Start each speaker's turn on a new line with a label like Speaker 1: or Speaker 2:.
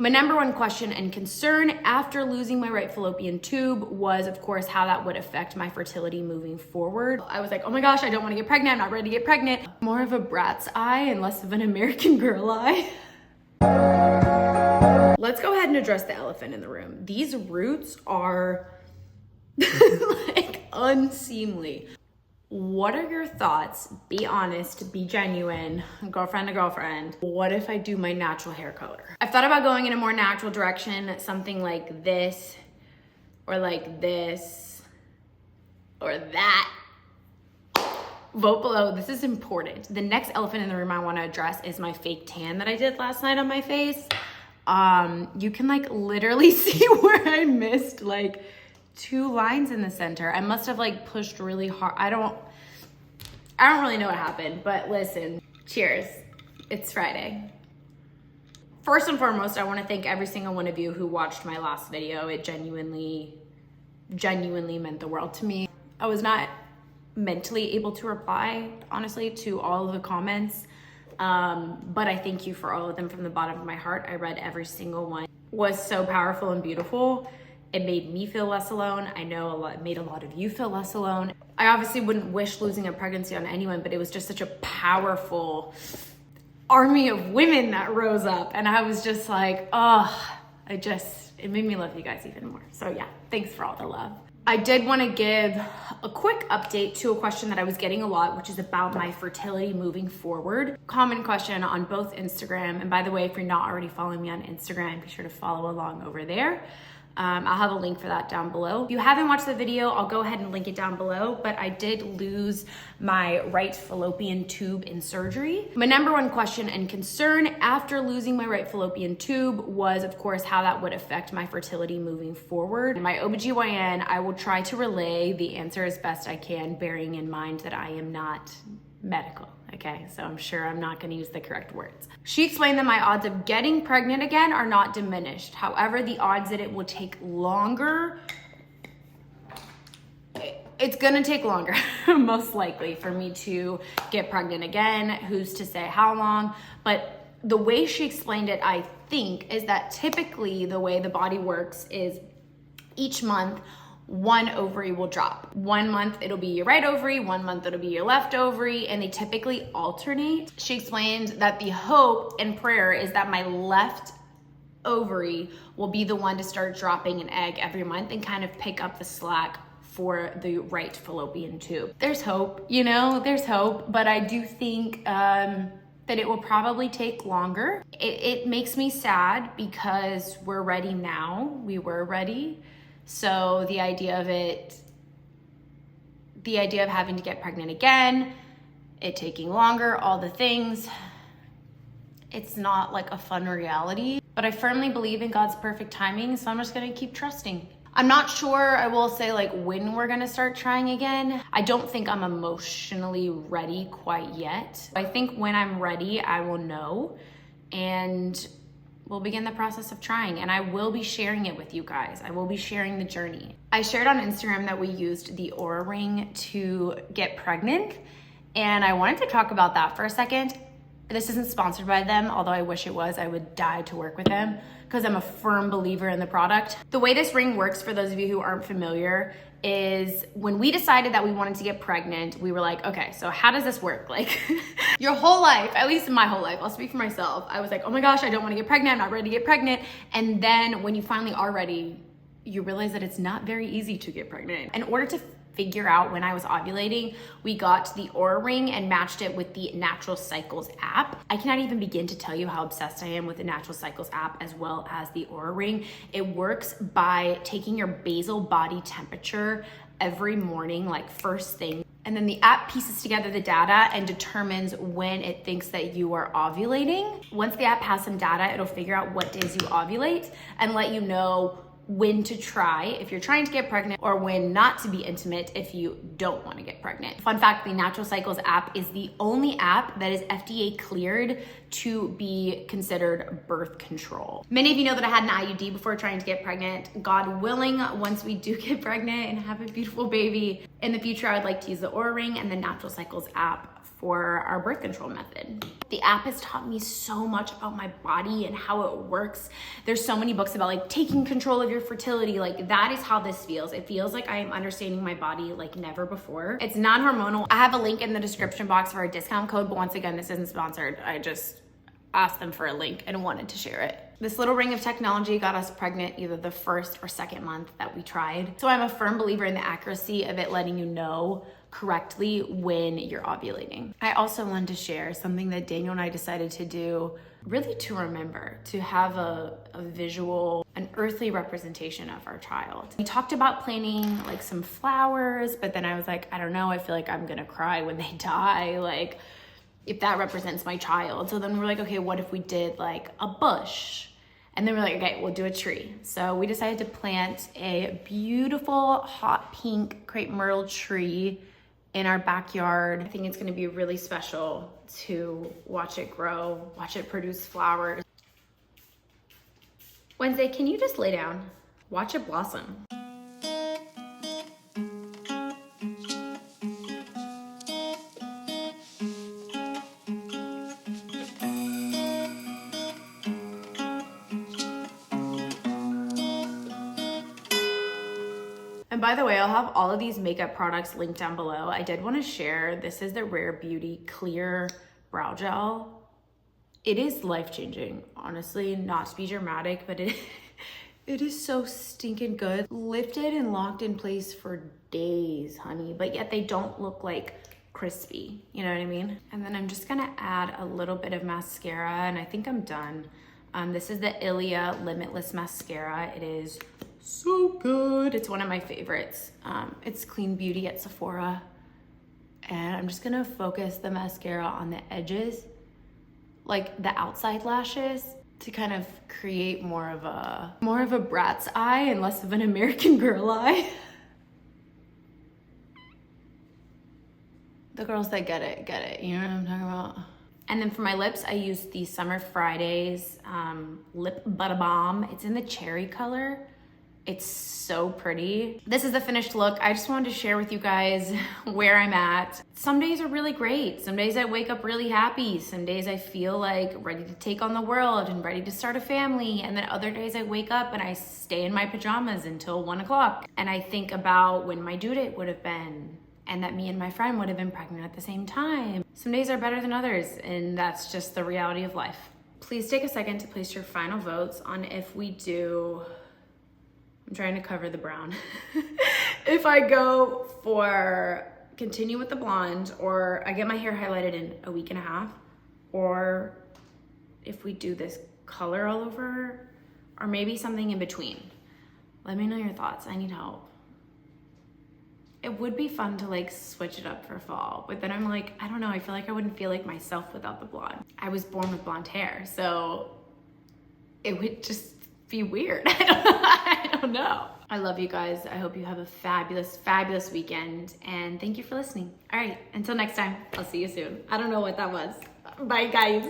Speaker 1: My number one question and concern after losing my right fallopian tube was, of course, how that would affect my fertility moving forward. I was like, oh my gosh, I don't want to get pregnant. I'm not ready to get pregnant. More of a brat's eye and less of an American girl eye. Let's go ahead and address the elephant in the room. These roots are like unseemly. What are your thoughts? Be honest, be genuine, girlfriend to girlfriend. What if I do my natural hair color? I've thought about going in a more natural direction, something like this, or like this, or that. Vote below, this is important. The next elephant in the room I wanna address is my fake tan that I did last night on my face. You can like literally see where I missed like 2 lines in the center. I must have like pushed really hard. I don't really know what happened, but listen, cheers. It's Friday. First and foremost, I want to thank every single one of you who watched my last video. It genuinely meant the world to me. I was not mentally able to reply, honestly, to all of the comments, but I thank you for all of them from the bottom of my heart. I read every single one. It was so powerful and beautiful. It made me feel less alone. I know it made a lot of you feel less alone. I obviously wouldn't wish losing a pregnancy on anyone, but it was just such a powerful army of women that rose up. And I was just like, oh, it made me love you guys even more. So yeah, thanks for all the love. I did want to give a quick update to a question that I was getting a lot, which is about my fertility moving forward. Common question on both Instagram. And by the way, if you're not already following me on Instagram, be sure to follow along over there. I'll have a link for that down below. If you haven't watched the video, I'll go ahead and link it down below, but I did lose my right fallopian tube in surgery. My number one question and concern after losing my right fallopian tube was, of course, how that would affect my fertility moving forward. My OBGYN, I will try to relay the answer as best I can, bearing in mind that I am not medical. Okay, so I'm sure I'm not gonna use the correct words. She explained that my odds of getting pregnant again are not diminished. However, the odds that it will take longer, it's gonna take longer, most likely, for me to get pregnant again. Who's to say how long? But the way she explained it, I think, is that typically the way the body works is each month, one ovary will drop. 1 month it'll be your right ovary, 1 month it'll be your left ovary, and they typically alternate. She explained that the hope and prayer is that my left ovary will be the one to start dropping an egg every month and kind of pick up the slack for the right fallopian tube. There's hope, you know, there's hope, but I do think that it will probably take longer. It makes me sad because we're ready now. We were ready. So the idea of having to get pregnant again, it taking longer, all the things, it's not like a fun reality, but I firmly believe in God's perfect timing. So I'm just gonna keep trusting. I'm not sure, I will say, like when we're gonna start trying again. I don't think I'm emotionally ready quite yet. I think when I'm ready, I will know, and we'll begin the process of trying, and I will be sharing it with you guys. I will be sharing the journey. I shared on Instagram that we used the Oura Ring to get pregnant, and I wanted to talk about that for a second. This isn't sponsored by them, although I wish it was. I would die to work with them because I'm a firm believer in the product. The way this ring works, for those of you who aren't familiar, is when we decided that we wanted to get pregnant, we were like, okay, so how does this work? Like your whole life, at least in my whole life, I'll speak for myself. I was like, oh my gosh, I don't want to get pregnant. I'm not ready to get pregnant. And then when you finally are ready, you realize that it's not very easy to get pregnant. In order to figure out when I was ovulating, we got the Oura Ring and matched it with the Natural Cycles app. I cannot even begin to tell you how obsessed I am with the Natural Cycles app as well as the Oura Ring. It works by taking your basal body temperature every morning, like first thing. And then the app pieces together the data and determines when it thinks that you are ovulating. Once the app has some data, it'll figure out what days you ovulate and let you know when to try if you're trying to get pregnant, or when not to be intimate if you don't want to get pregnant. Fun fact, the Natural Cycles app is the only app that is FDA cleared to be considered birth control. Many of you know that I had an IUD before trying to get pregnant. God willing, once we do get pregnant and have a beautiful baby in the future, I'd like to use the Oura Ring and the Natural Cycles app for our birth control method. The app has taught me so much about my body and how it works. There's so many books about like taking control of your fertility. Like that is how this feels. It feels like I am understanding my body like never before. It's non-hormonal. I have a link in the description box for a discount code, but once again, this isn't sponsored. I just asked them for a link and wanted to share it. This little ring of technology got us pregnant either the first or second month that we tried. So I'm a firm believer in the accuracy of it letting you know correctly when you're ovulating. I also wanted to share something that Daniel and I decided to do really to remember, to have a visual, an earthly representation of our child. We talked about planting like some flowers, but then I was like, I don't know, I feel like I'm gonna cry when they die, like if that represents my child. So then we were like, okay, what if we did like a bush? And then we're like, okay, we'll do a tree. So we decided to plant a beautiful hot pink crepe myrtle tree in our backyard. I think it's gonna be really special to watch it grow, watch it produce flowers. Wednesday, can you just lay down? Watch it blossom. And by the way, I'll have all of these makeup products linked down below. I did want to share, this is the Rare Beauty Clear Brow Gel. It is life-changing, honestly, not to be dramatic, but it is so stinking good. Lifted and locked in place for days, honey, but yet they don't look like crispy, you know what I mean? And then I'm just gonna add a little bit of mascara and I think I'm done. This is the Ilia Limitless Mascara. It is so good. It's one of my favorites. It's Clean Beauty at Sephora. And I'm just gonna focus the mascara on the edges, like the outside lashes, to kind of create more of a brat's eye and less of an American Girl eye. The girls that get it, you know what I'm talking about? And then for my lips, I used the Summer Fridays Lip Butter Balm. It's in the cherry color. It's so pretty. This is the finished look. I just wanted to share with you guys where I'm at. Some days are really great. Some days I wake up really happy. Some days I feel like ready to take on the world and ready to start a family. And then other days I wake up and I stay in my pajamas until 1 o'clock. And I think about when my due date would have been and that me and my friend would have been pregnant at the same time. Some days are better than others, and that's just the reality of life. Please take a second to place your final votes on if we do, I'm trying to cover the brown. If I go for continue with the blonde, or I get my hair highlighted in a week and a half, or if we do this color all over, or maybe something in between. Let me know your thoughts. I need help. It would be fun to like switch it up for fall, but then I'm like, I don't know, I feel like I wouldn't feel like myself without the blonde. I was born with blonde hair, so it would just be weird. I don't know. I love you guys. I hope you have a fabulous, fabulous weekend, and thank you for listening. All right, until next time, I'll see you soon. I don't know what that was. Bye, guys.